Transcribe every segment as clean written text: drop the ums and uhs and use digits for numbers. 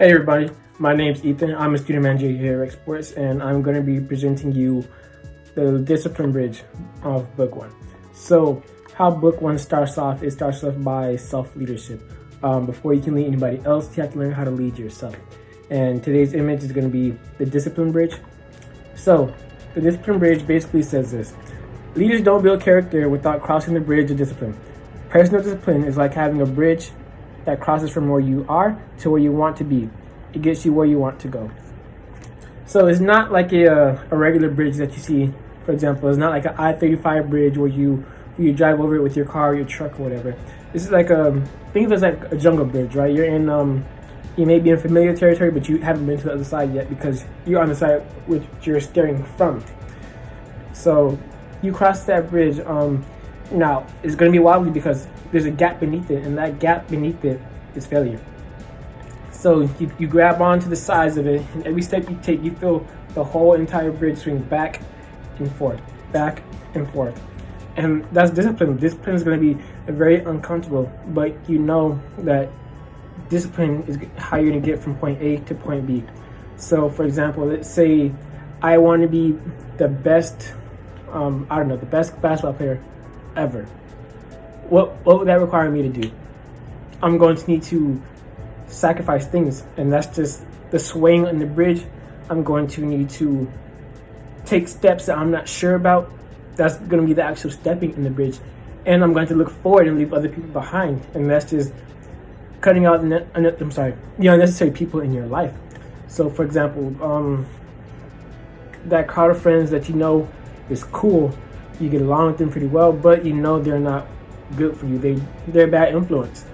Hey everybody, my name's Ethan. I'm a student manager here at Sports, and I'm going to be presenting you the discipline bridge of book one. So, how book one starts off, it starts off by self-leadership. Before you can lead anybody else, you have to learn how to lead yourself. And today's image is going to be the discipline bridge. So, the discipline bridge basically says this: leaders don't build character without crossing the bridge of discipline. Personal discipline is like having a bridge that crosses from where you are to where you want to be. It gets you where you want to go. So it's not like a regular bridge that you see. For example, it's not like an I-35 bridge where you drive over it with your car or your truck or whatever. This is like think of it as like a jungle bridge, right? You're in you may be in familiar territory, but you haven't been to the other side yet because you're on the side which you're staring from. So you cross that bridge. Now it's going to be wobbly because there's a gap beneath it, and that gap beneath it is failure. So you grab onto the sides of it, and every step you take, you feel the whole entire bridge swing back and forth, back and forth. And that's discipline. Discipline is going to be very uncomfortable, but you know that discipline is how you're going to get from point A to point B. So, for example, let's say I want to be the best, the best basketball player ever. What would that require me to do? I'm going to need to sacrifice things, and that's just the swaying on the bridge. I'm going to need to take steps that I'm not sure about. That's going to be the actual stepping in the bridge, and I'm going to look forward and leave other people behind, and that's just cutting out the unnecessary people in your life. So, for example, that crowd of friends that you know is cool, you get along with them pretty well, but you know they're not good for you. They're a bad influence.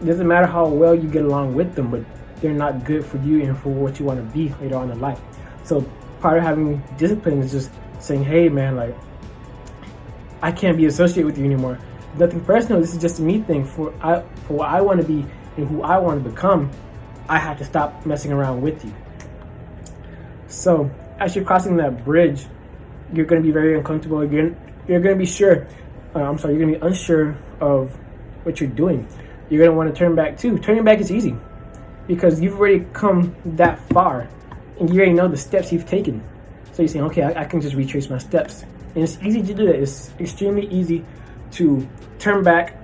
It doesn't matter how well you get along with them, but they're not good for you and for what you want to be later on in life. So part of having discipline is just saying, hey man, like, I can't be associated with you anymore. Nothing personal. This is just a me thing. For what I want to be and who I want to become, I have to stop messing around with you. So as you're crossing that bridge, you're going to be very uncomfortable. You're going to be you're going to be unsure of what you're doing. You're going to want to turn back too. Turning back is easy because you've already come that far and you already know the steps you've taken. So you're saying, okay, I can just retrace my steps. And it's easy to do that. It's extremely easy to turn back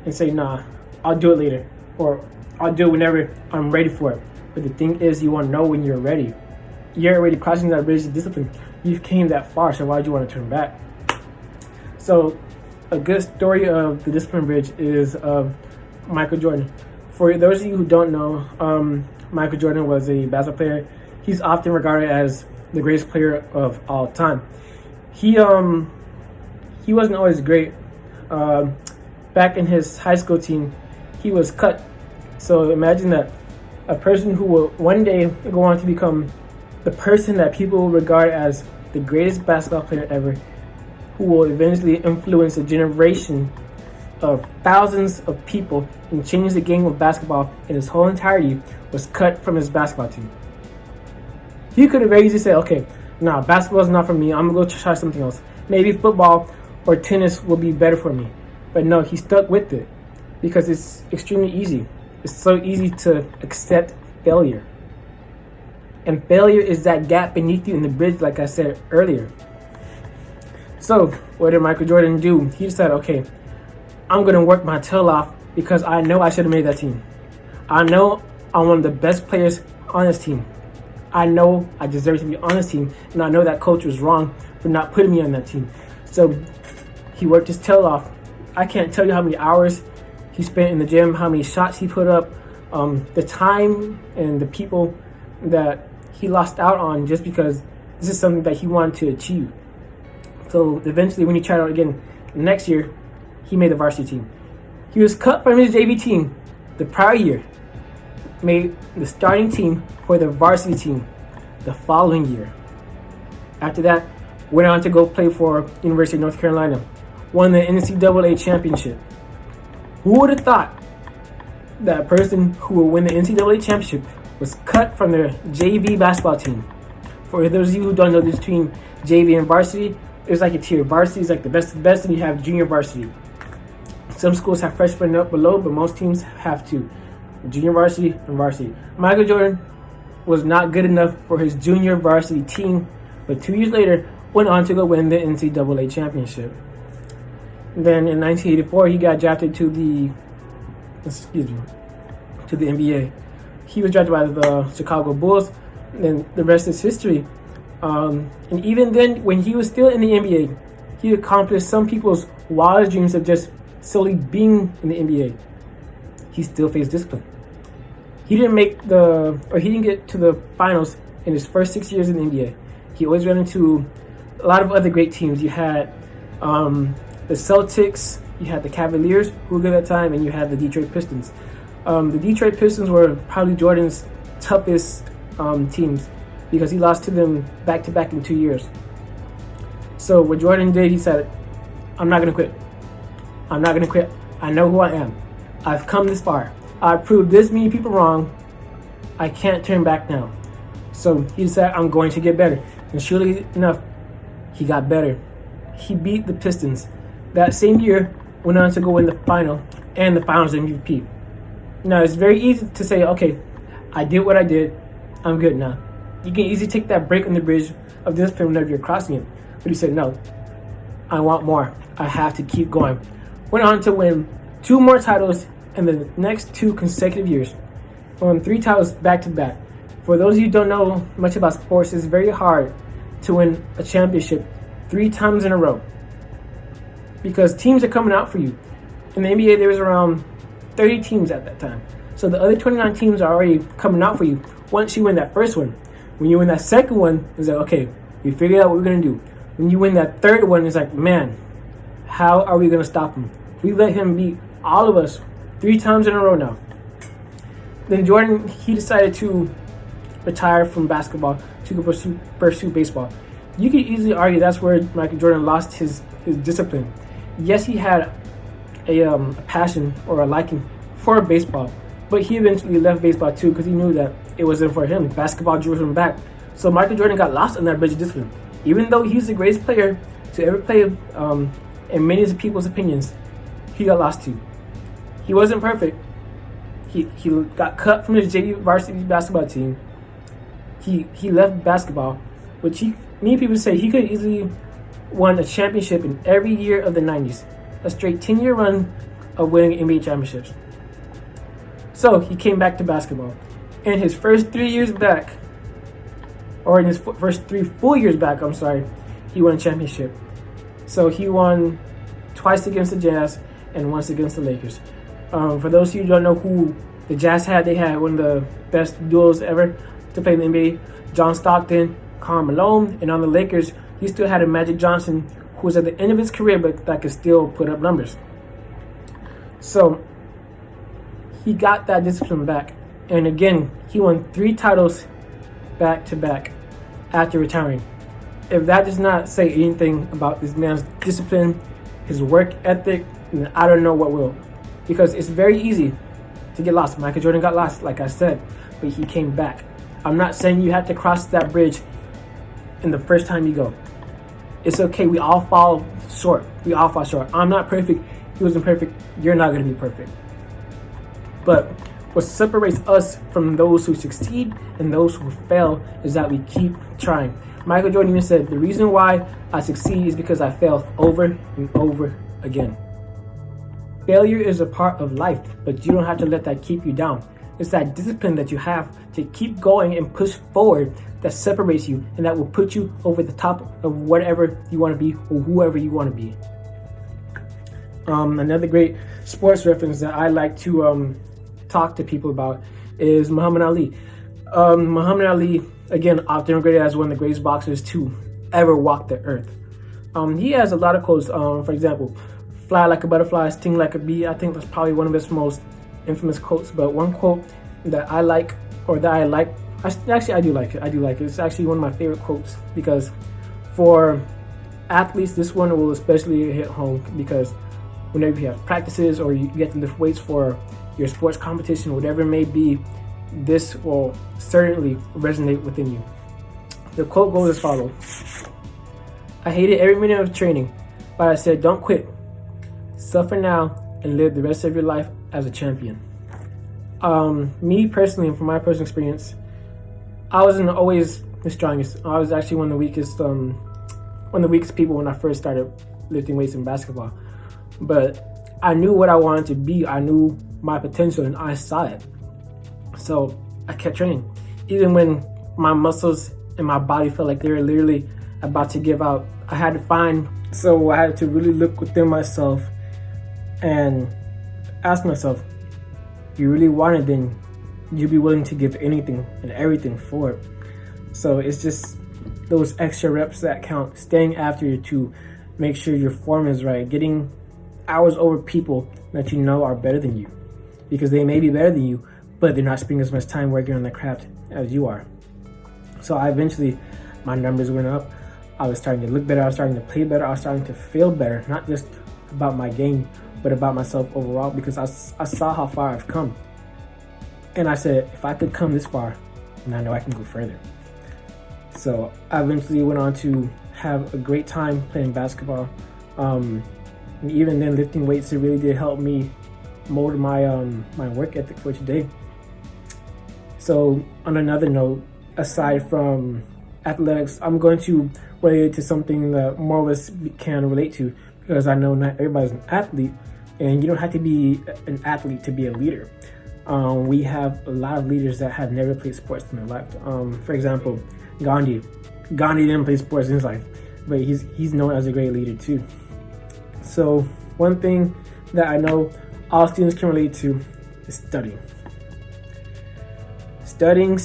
and say, nah, I'll do it later, or I'll do it whenever I'm ready for it. But the thing is, you want to know when you're ready. You're already crossing that bridge of discipline. You've came that far, so why would you want to turn back? So a good story of the discipline bridge is Michael Jordan. For those of you who don't know, Michael Jordan was a basketball player. He's often regarded as the greatest player of all time. He wasn't always great. Back in his high school team, he was cut. So imagine that a person who will one day go on to become the person that people will regard as the greatest basketball player ever, who will eventually influence a generation of thousands of people and change the game of basketball in its whole entirety, was cut from his basketball team. He could have very easily said, okay, nah, basketball is not for me. I'm going to go try something else. Maybe football or tennis will be better for me. But no, he stuck with it because it's extremely easy. It's so easy to accept failure. And failure is that gap beneath you in the bridge, like I said earlier. So what did Michael Jordan do? He decided, okay, I'm going to work my tail off because I know I should have made that team. I know I'm one of the best players on this team. I know I deserve to be on this team, and I know that coach was wrong for not putting me on that team. So he worked his tail off. I can't tell you how many hours he spent in the gym, how many shots he put up, the time and the people that he lost out on just because this is something that he wanted to achieve. So eventually when he tried out again next year, he made the varsity team. He was cut from his JV team the prior year, made the starting team for the varsity team the following year. After that, went on to go play for University of North Carolina, won the NCAA championship. Who would have thought that a person who will win the NCAA championship was cut from their JV basketball team? For those of you who don't know this between JV and varsity, it's like a tier. Varsity is like the best of the best, and you have junior varsity. Some schools have freshmen up below, but most teams have two. junior varsity and varsity. Michael Jordan was not good enough for his junior varsity team, but 2 years later went on to go win the NCAA championship. Then in 1984, he got drafted to the NBA. He was drafted by the Chicago Bulls. And the rest is history. And even then, when he was still in the NBA, he accomplished some people's wildest dreams of just solely being in the NBA. He still faced discipline. He didn't get to the finals in his first 6 years in the NBA. He always ran into a lot of other great teams. You had the Celtics, you had the Cavaliers, who were good at that time, and you had the Detroit Pistons. The Detroit Pistons were probably Jordan's toughest teams because he lost to them back-to-back in 2 years. So what Jordan did, he said, I'm not going to quit. I'm not going to quit. I know who I am. I've come this far. I've proved this many people wrong. I can't turn back now. So he said, I'm going to get better. And surely enough, he got better. He beat the Pistons. That same year, went on to go win the final and the finals MVP. Now, it's very easy to say, okay, I did what I did. I'm good now. You can easily take that break on the bridge of discipline whenever you're crossing it. But he said, no, I want more. I have to keep going. Went on to win 2 more titles in the next 2 consecutive years. Won 3 titles back to back. For those of you who don't know much about sports, it's very hard to win a championship 3 times in a row because teams are coming out for you. In the NBA, there was around 30 teams at that time. So the other 29 teams are already coming out for you once you win that first one. When you win that second one, it's like, okay, we figured out what we're going to do. When you win that third one, it's like, man, how are we going to stop him? We let him beat all of us 3 times in a row now. Then Jordan, he decided to retire from basketball to go pursue baseball. You could easily argue that's where Michael Jordan lost his discipline. Yes, he had a passion or a liking for baseball, but he eventually left baseball too because he knew that it wasn't for him. Basketball drew him back. So Michael Jordan got lost in that bridge of discipline. Even though he's the greatest player to ever play, in many of people's opinions, he got lost too. He wasn't perfect. He got cut from his JV varsity basketball team. He left basketball, which many people say he could easily won a championship in every year of the 90s. A straight 10-year run of winning NBA championships. So he came back to basketball. In his first 3 years back, or in his first 3 full years back, he won a championship. So he won twice against the Jazz and once against the Lakers. For those of you who don't know who the Jazz had, they had one of the best duos ever to play in the NBA. John Stockton, Karl Malone, and on the Lakers, he still had a Magic Johnson who was at the end of his career but that could still put up numbers. So he got that discipline back. And again, he won 3 titles back to back after retiring. If that does not say anything about this man's discipline, his work ethic, then I don't know what will. Because it's very easy to get lost. Michael Jordan got lost, like I said, but he came back. I'm not saying you have to cross that bridge in the first time you go. It's okay. We all fall short. I'm not perfect. He wasn't perfect. You're not going to be perfect. But what separates us from those who succeed and those who fail is that we keep trying. Michael Jordan even said, the reason why I succeed is because I fail over and over again. Failure is a part of life, but you don't have to let that keep you down. It's that discipline that you have to keep going and push forward that separates you and that will put you over the top of whatever you want to be or whoever you want to be. Another great sports reference that I like to talk to people about is Muhammad Ali. Muhammad Ali, again, often regarded as one of the greatest boxers to ever walk the earth. He has a lot of quotes. For example, fly like a butterfly, sting like a bee. I think that's probably one of his most infamous quotes. But one quote that I like, or that I like, I do like it. It's actually one of my favorite quotes because for athletes, this one will especially hit home because whenever you have practices or you get to lift weights for your sports competition, whatever it may be, this will certainly resonate within you. The quote goes as follows. I hated every minute of training, but I said, don't quit. Suffer now and live the rest of your life as a champion. Me personally, from my personal experience, I wasn't always the strongest. I was actually one of the weakest people when I first started lifting weights in basketball. But I knew what I wanted to be. I knew my potential, and I saw it. So I kept training, even when my muscles and my body felt like they were literally about to give out. I had to really look within myself and ask myself, if you really want it, then you'd be willing to give anything and everything for it. So it's just those extra reps that count, staying after you to make sure your form is right, getting hours over people that you know are better than you, because they may be better than you, but they're not spending as much time working on the craft as you are. So my numbers went up. I was starting to look better. I was starting to play better. I was starting to feel better, not just about my game, but about myself overall, because I saw how far I've come. And I said, if I could come this far, then I know I can go further. So I eventually went on to have a great time playing basketball. And even then, lifting weights, it really did help me mold my work ethic for today. So on another note, aside from athletics, I'm going to relate it to something that more of us can relate to, because I know not everybody's an athlete, and you don't have to be an athlete to be a leader. We have a lot of leaders that have never played sports in their life. For example, Gandhi didn't play sports in his life, but he's known as a great leader too. So one thing that I know all students can relate to is studying. Studying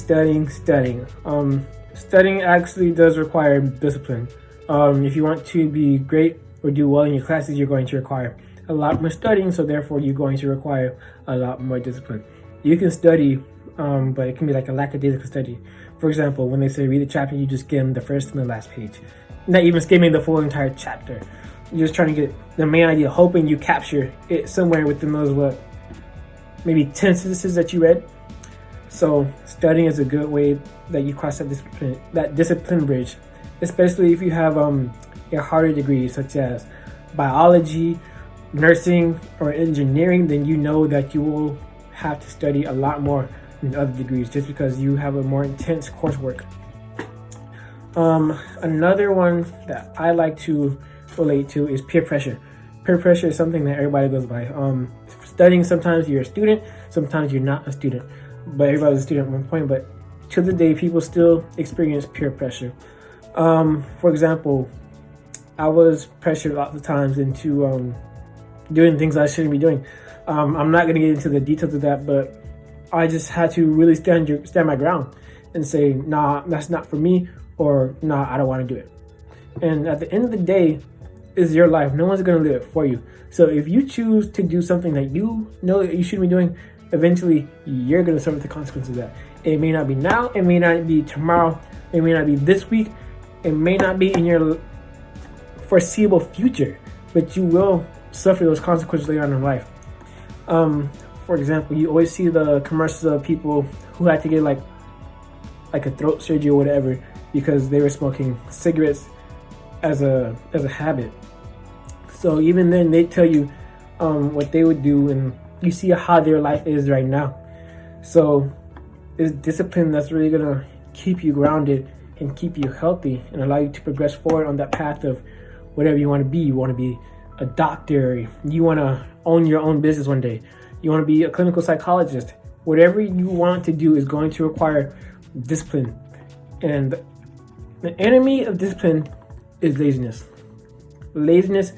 actually does require discipline. If you want to be great or do well in your classes, you're going to require a lot more studying, so therefore you're going to require a lot more discipline. You can study, but it can be like a lackadaisical study. For example, when they say read a chapter, you just skim the first and the last page. Not even skimming the full entire chapter. You're just trying to get the main idea, hoping you capture it somewhere within those, maybe 10 sentences that you read. So studying is a good way that you cross that discipline bridge, especially if you have a harder degree such as biology, nursing, or engineering. Then you know that you will have to study a lot more than other degrees, just because you have a more intense coursework. Another one that I like to relate to is peer pressure. Peer pressure is something that everybody goes by. Studying, sometimes you're a student, sometimes you're not a student, but everybody's a student at one point. But to the day, people still experience peer pressure. For example, I was pressured lots of times into doing things I shouldn't be doing. I'm not going to get into the details of that, but I just had to really stand my ground and say, nah, that's not for me, or nah, I don't want to do it. And at the end of the day, it's your life. No one's going to live it for you. So if you choose to do something that you know that you shouldn't be doing, eventually you're going to suffer the consequences of that. It may not be now, it may not be tomorrow, it may not be this week, it may not be in your foreseeable future, but you will suffer those consequences later on in life. For example, you always see the commercials of people who had to get like a throat surgery or whatever because they were smoking cigarettes as a habit. So even then, they tell you what they would do, and you see how their life is right now. So it's discipline that's really gonna keep you grounded and keep you healthy and allow you to progress forward on that path of whatever you want to be. You want to be a doctor, you want to own your own business one day, you want to be a clinical psychologist. Whatever you want to do is going to require discipline. And the enemy of discipline is laziness. Laziness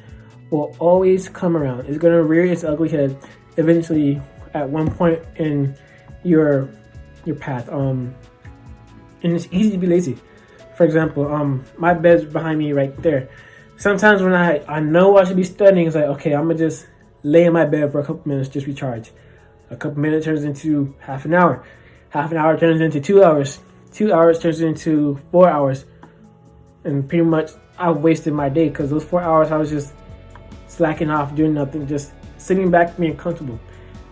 will always come around. It's going to rear its ugly head eventually at one point in your path. And it's easy to be lazy. For example, my bed's behind me right there. Sometimes when I know I should be studying, it's like, okay, I'm going to just lay in my bed for a couple minutes, just recharge. A couple minutes turns into half an hour. Half an hour turns into 2 hours. 2 hours turns into 4 hours. And pretty much I've wasted my day, because those 4 hours I was just slacking off, doing nothing, just sitting back, being comfortable.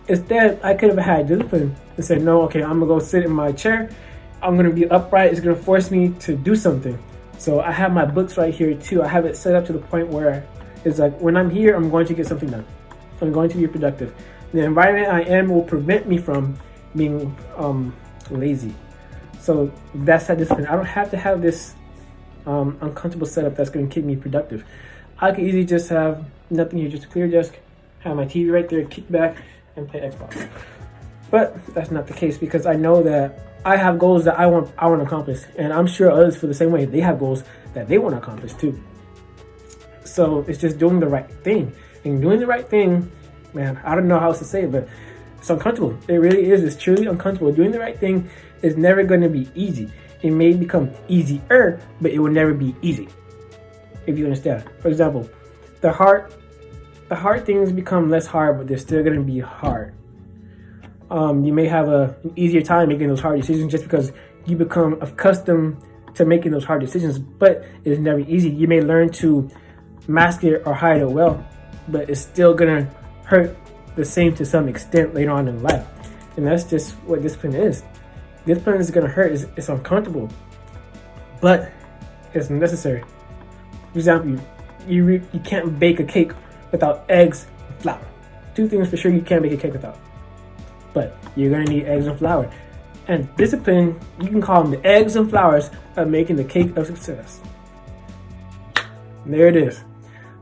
Instead, I could have had discipline and said, no, okay, I'm going to go sit in my chair. I'm going to be upright. It's going to force me to do something. So I have my books right here too. I have it set up to the point where it's like, when I'm here, I'm going to get something done. I'm going to be productive. The environment I am will prevent me from being lazy. So that's that discipline. I don't have to have this uncomfortable setup that's going to keep me productive. I could easily just have nothing here, just a clear desk, have my TV right there, kick back, and play Xbox. But that's not the case, because I know that I have goals that I want to accomplish, and I'm sure others feel the same way. They have goals that they want to accomplish too. So it's just doing the right thing. And doing the right thing, man, I don't know how else to say it, but it's uncomfortable. It really is. It's truly uncomfortable. Doing the right thing is never going to be easy. It may become easier, but it will never be easy, if you understand. For example, the hard things become less hard, but they're still going to be hard. You may have an easier time making those hard decisions just because you become accustomed to making those hard decisions, but it's never easy. You may learn to mask it or hide it well, but it's still gonna hurt the same to some extent later on in life. And that's just what discipline is. Discipline is gonna hurt. It's uncomfortable, but it's necessary. For example, you can't bake a cake without eggs and flour. Two things for sure you can't bake a cake without. But you're gonna need eggs and flour. And discipline, you can call them the eggs and flours of making the cake of success. There it is.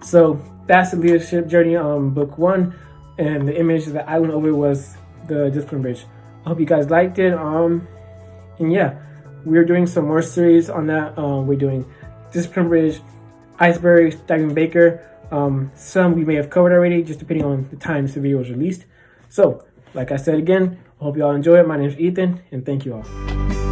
So that's the leadership journey on book 1, and the image that I went over was the discipline bridge. I hope you guys liked it. And yeah, we're doing some more series on that. We're doing discipline bridge, iceberg, Stagman Baker. Some we may have covered already, just depending on the times the video was released. So, like I said again, I hope you all enjoy it. My name is Ethan, and thank you all.